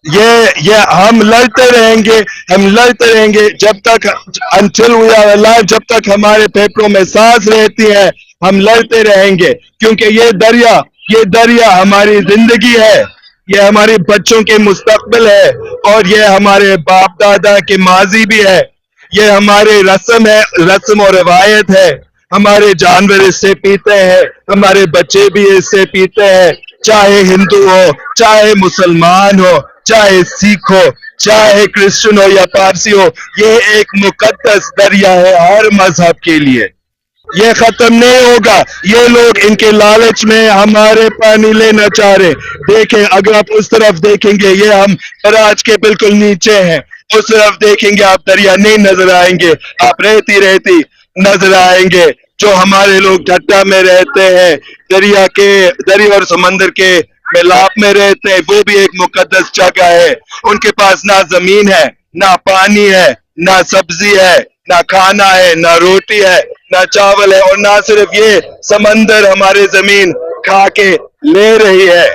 یہ ہم لڑتے رہیں گے، ہم لڑتے رہیں گے جب تک until we are alive، جب تک ہمارے پھیپھڑوں میں سانس رہتی ہے ہم لڑتے رہیں گے، کیونکہ یہ دریا ہماری زندگی ہے، یہ ہمارے بچوں کے مستقبل ہے، اور یہ ہمارے باپ دادا کے ماضی بھی ہے، یہ ہمارے رسم اور روایت ہے، ہمارے جانور اس سے پیتے ہیں، ہمارے بچے بھی اس سے پیتے ہیں، چاہے ہندو ہو، چاہے مسلمان ہو، چاہے سکھ ہو، چاہے کرسچن ہو یا پارسی ہو، یہ ایک مقدس دریا ہے ہر مذہب کے لیے، یہ ختم نہیں ہوگا۔ یہ لوگ ان کے لالچ میں ہمارے پانی لینا چاہ رہے، دیکھیں اگر آپ اس طرف دیکھیں گے، یہ ہم براج کے بالکل نیچے ہیں، اس طرف دیکھیں گے آپ دریا نہیں نظر آئیں گے، آپ رہتی نظر آئیں گے۔ جو ہمارے لوگ ڈھٹا میں رہتے ہیں، دریا اور سمندر کے ملاپ میں رہتے ہیں، وہ بھی ایک مقدس جگہ ہے، ان کے پاس نہ زمین ہے، نہ پانی ہے، نہ سبزی ہے، نہ کھانا ہے، نہ روٹی ہے، نہ چاول ہے، اور نہ صرف یہ سمندر ہمارے زمین کھا کے لے رہی ہے۔